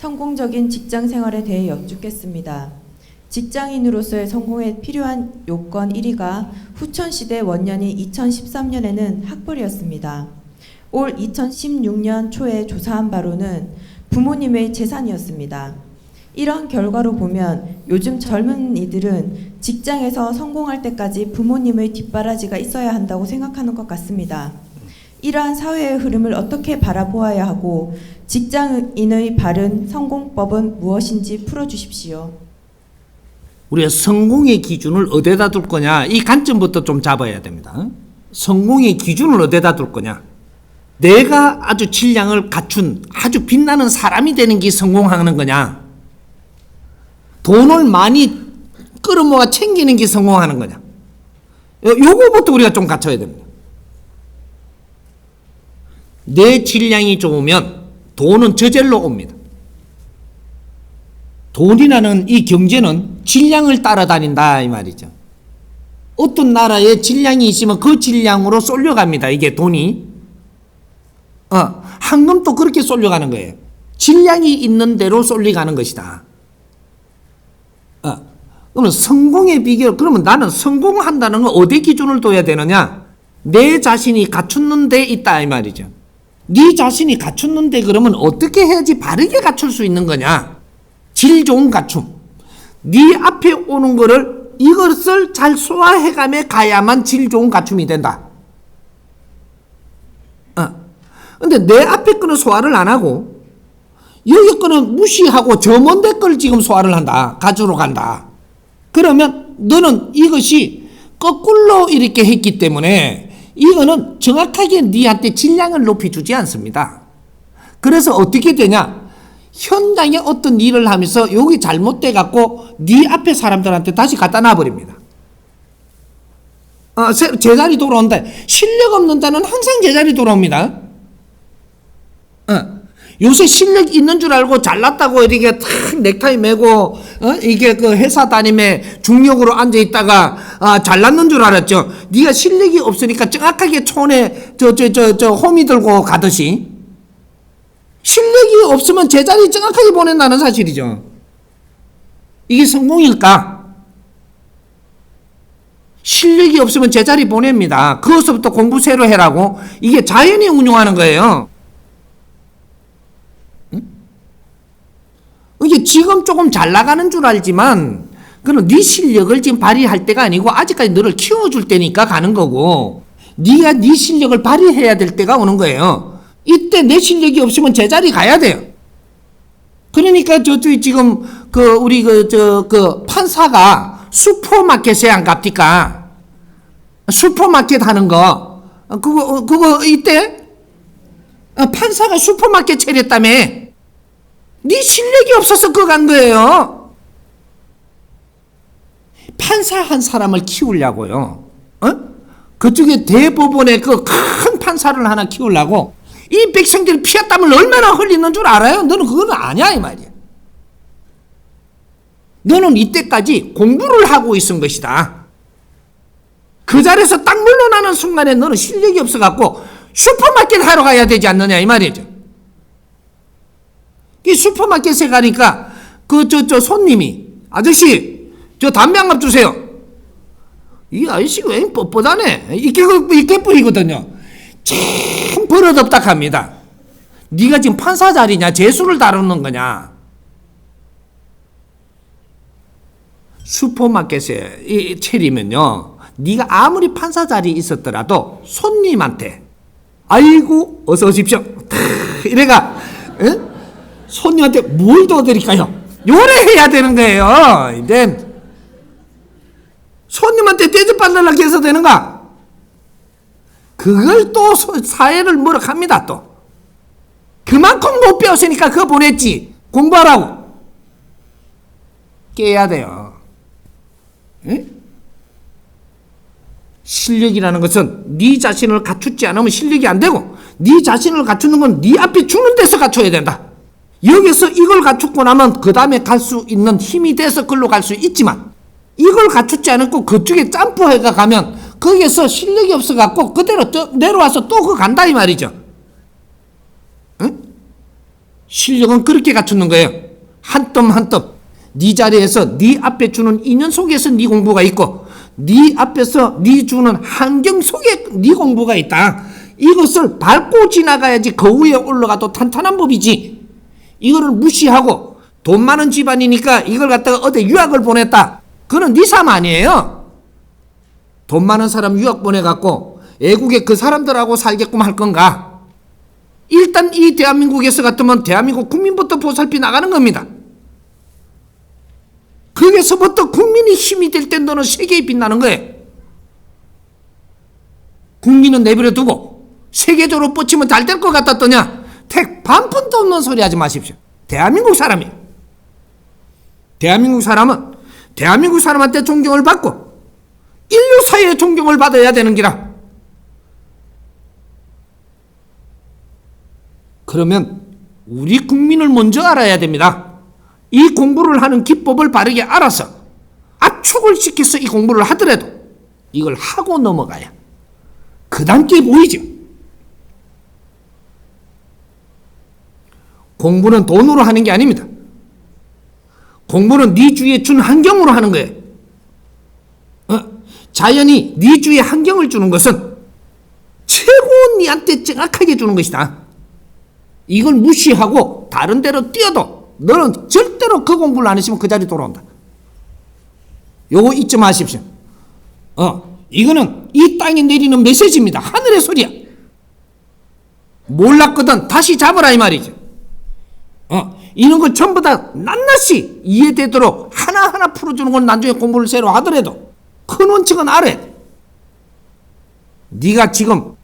성공적인 직장 생활에 대해 여쭙겠습니다. 직장인으로서의 성공에 필요한 요건 1위가 후천시대 원년인 2013년에는 학벌이었습니다. 올 2016년 초에 조사한 바로는 부모님의 재산이었습니다. 이런 결과로 보면 요즘 젊은 이들은 직장에서 성공할 때까지 부모님의 뒷바라지가 있어야 한다고 생각하는 것 같습니다. 이러한 사회의 흐름을 어떻게 바라보아야 하고 직장인의 바른 성공법은 무엇인지 풀어주십시오. 우리가 성공의 기준을 어디다 둘 거냐, 이 관점부터 좀 잡아야 됩니다. 성공의 기준을 어디다 둘 거냐. 내가 아주 질량을 갖춘 아주 빛나는 사람이 되는 게 성공하는 거냐, 돈을 많이 끌어모아 챙기는 게 성공하는 거냐. 요거부터 우리가 좀 갖춰야 됩니다. 내 질량이 좋으면 돈은 저절로 옵니다. 돈이라는 이 경제는 질량을 따라다닌다 이 말이죠. 어떤 나라에 질량이 있으면 그 질량으로 쏠려갑니다. 이게 돈이. 황금도 그렇게 쏠려가는 거예요. 질량이 있는 대로 쏠려가는 것이다. 그러면 성공의 비결, 그러면 나는 성공한다는 건 어디 기준을 둬야 되느냐? 내 자신이 갖추는 데 있다 이 말이죠. 네 자신이 갖췄는데 그러면 어떻게 해야지 바르게 갖출 수 있는 거냐? 질 좋은 갖춤. 네 앞에 오는 거를 이것을 잘 소화해가며 가야만 질 좋은 갖춤이 된다. 근데 내 앞에 거는 소화를 안 하고 여기 거는 무시하고 저 먼데 걸 지금 소화를 한다. 가지러 간다. 그러면 너는 이것이 거꾸로 이렇게 했기 때문에 이거는 정확하게 네한테 질량을 높여주지 않습니다. 그래서 어떻게 되냐? 현장에 어떤 일을 하면서 여기 잘못돼 갖고 네 앞에 사람들한테 다시 갖다 놔버립니다. 제자리 돌아온다. 실력 없는 자는 항상 제자리 돌아옵니다. 요새 실력 있는 줄 알고 잘났다고 이렇게 탁 넥타이 메고 이게 그 회사 다니며 중력으로 앉아 있다가 잘났는 줄 알았죠. 네가 실력이 없으니까 정확하게 촌에 저 호미 들고 가듯이 실력이 없으면 제자리 정확하게 보낸다는 사실이죠. 이게 성공일까? 실력이 없으면 제자리 보냅니다. 그것부터 공부 새로 해라고. 이게 자연이 운용하는 거예요. 이게 지금 조금 잘 나가는 줄 알지만 그건 네 실력을 지금 발휘할 때가 아니고 아직까지 너를 키워줄 때니까 가는 거고, 네가 네 실력을 발휘해야 될 때가 오는 거예요. 이때 내 실력이 없으면 제자리 가야 돼요. 그러니까 저쪽에 지금 우리 판사가 슈퍼마켓에 안 갑니까? 슈퍼마켓 하는 거 그거 이때 판사가 슈퍼마켓 차렸다며. 네 실력이 없어서 그거 간 거예요. 판사 한 사람을 키우려고요. 그쪽에 대법원에 그 큰 판사를 하나 키우려고 이 백성들이 피와 땀을 얼마나 흘리는 줄 알아요? 너는 그건 아니야 이 말이야. 너는 이때까지 공부를 하고 있은 것이다. 그 자리에서 딱 물러나는 순간에 너는 실력이 없어갖고 슈퍼마켓 하러 가야 되지 않느냐 이 말이죠. 이 슈퍼마켓에 가니까 손님이 아저씨 저 담배 한 갑 주세요. 이 아저씨가 왜 뻣뻣하네. 이게 뿌리거든요. 참 버릇없다 합니다. 네가 지금 판사 자리냐 재수를 다루는 거냐. 슈퍼마켓에 차리면요, 네가 아무리 판사 자리에 있었더라도 손님한테 아이고 어서 오십시오 이래가 손님한테 뭘 도와드릴까요? 요래해야 되는 거예요. 이제 손님한테 대접받으려고 해서 되는가? 그걸 또 사회를 뭐라 합니다. 또 그만큼 못 배웠으니까 그거 보냈지. 공부하라고. 깨야 돼요. 에? 실력이라는 것은 네 자신을 갖추지 않으면 실력이 안 되고, 네 자신을 갖추는 건 네 앞에 주는 데서 갖춰야 된다. 여기서 이걸 갖추고 나면 그 다음에 갈 수 있는 힘이 돼서 그걸로 갈 수 있지만, 이걸 갖추지 않고 그쪽에 점프해가 가면 거기에서 실력이 없어갖고 그대로 내려와서 또 그거 간다 이 말이죠. 응? 실력은 그렇게 갖추는 거예요. 한 뼘 한 뼘. 네 자리에서 네 앞에 주는 인연 속에서 네 공부가 있고 네 앞에서 네 주는 환경 속에 네 공부가 있다. 이것을 밟고 지나가야지 그 위에 올라가도 탄탄한 법이지. 이거를 무시하고 돈 많은 집안이니까 이걸 갖다가 어디 유학을 보냈다. 그건 네 삶 아니에요. 돈 많은 사람 유학 보내갖고 애국에 그 사람들하고 살게끔 할 건가? 일단 이 대한민국에서 같으면 대한민국 국민부터 보살피 나가는 겁니다. 거기서부터 국민이 힘이 될 때 너는 세계에 빛나는 거예요. 국민은 내버려 두고 세계적으로 뻗치면 잘 될 것 같았더냐? 택 반푼도 없는 소리 하지 마십시오. 대한민국 사람이에요. 대한민국 사람은 대한민국 사람한테 존경을 받고 인류 사회의 존경을 받아야 되는 기라. 그러면 우리 국민을 먼저 알아야 됩니다. 이 공부를 하는 기법을 바르게 알아서 압축을 시켜서 이 공부를 하더라도 이걸 하고 넘어가야 그 단계 보이죠. 공부는 돈으로 하는 게 아닙니다. 공부는 네 주위에 준 환경으로 하는 거예요. 자연이 네 주위에 환경을 주는 것은 최고 네한테 정확하게 주는 것이다. 이걸 무시하고 다른 데로 뛰어도 너는 절대로 그 공부를 안 했으면 그 자리 돌아온다. 요거 잊지 마십시오. 이거는 이 땅에 내리는 메시지입니다. 하늘의 소리야. 몰랐거든 다시 잡아라 이 말이죠. 이런 거 전부 다 낱낱이 이해되도록 하나하나 풀어주는 건 나중에 공부를 새로 하더라도 큰 원칙은 알아야 돼. 네가 지금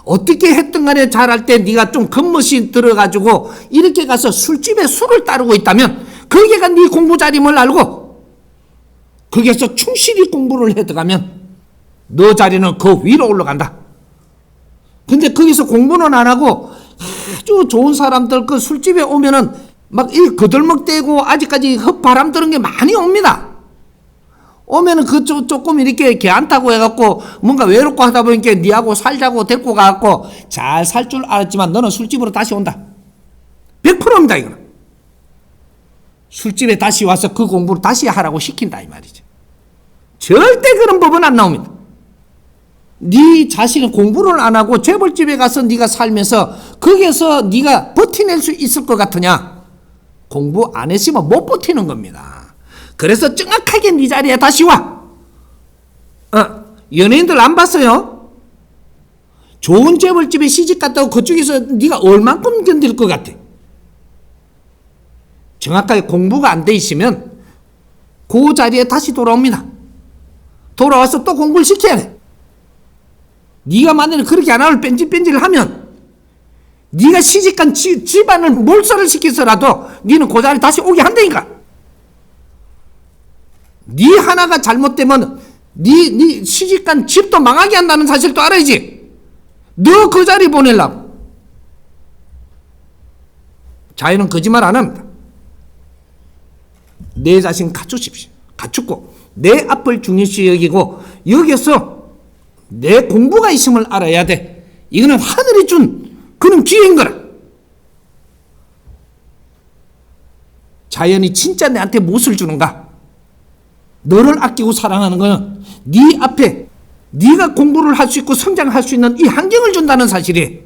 어떻게 했든 간에 잘할 때 네가 좀 겉멋이 들어가지고 이렇게 가서 술집에 술을 따르고 있다면 거기가 네 공부 자림을 알고 거기서 충실히 공부를 해 들어가면 너 자리는 그 위로 올라간다. 근데 거기서 공부는 안 하고 아주 좋은 사람들 그 술집에 오면은 막 이 거들먹대고 아직까지 헛바람 드는 게 많이 옵니다. 오면은 그 조금 이렇게 개안타고 해갖고 뭔가 외롭고 하다 보니까 니하고 살자고 데리고 가갖고 잘 살 줄 알았지만 너는 술집으로 다시 온다. 100%입니다 이거는. 술집에 다시 와서 그 공부를 다시 하라고 시킨다 이 말이죠. 절대 그런 법은 안 나옵니다. 네 자신은 공부를 안 하고 재벌집에 가서 네가 살면서 거기에서 네가 버티낼 수 있을 것 같으냐? 공부 안 했으면 못 버티는 겁니다. 그래서 정확하게 네 자리에 다시 와. 연예인들 안 봤어요? 좋은 재벌집에 시집 갔다고 그쪽에서 네가 얼만큼 견딜 것 같아? 정확하게 공부가 안 돼 있으면 그 자리에 다시 돌아옵니다. 돌아와서 또 공부를 시켜야 돼. 네가 만약에 그렇게 안 하고 뺀질뺀질을 하면 네가 시집간 집안을 몰살을 시켜서라도 네는 그 자리에 다시 오게 한다니까. 네 하나가 잘못되면 네 시집간 집도 망하게 한다는 사실도 알아야지. 너 그 자리 보내려고. 자연은 거짓말 안 합니다. 내 자신 갖추십시오. 갖추고 내 앞을 중요시 여기고 여기서 내 공부가 있음을 알아야 돼. 이거는 하늘이 준 그런 기회인 거라. 자연이 진짜 내한테 무엇을 주는가? 너를 아끼고 사랑하는 거는 네 앞에 네가 공부를 할 수 있고 성장할 수 있는 이 환경을 준다는 사실이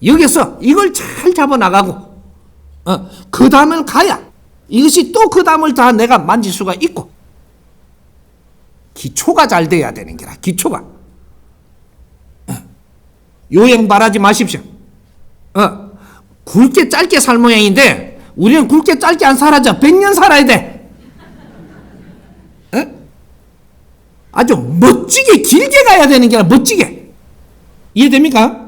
여기서 이걸 잘 잡아나가고 그 다음을 가야 이것이 또 그 다음을 다 내가 만질 수가 있고 기초가 잘 돼야 되는 게라. 기초가 요행 바라지 마십시오. 굵게 짧게 살 모양인데 우리는 굵게 짧게 안 살아져. 100년 살아야 돼. 아주 멋지게 길게 가야 되는 게 아니라 멋지게. 이해됩니까?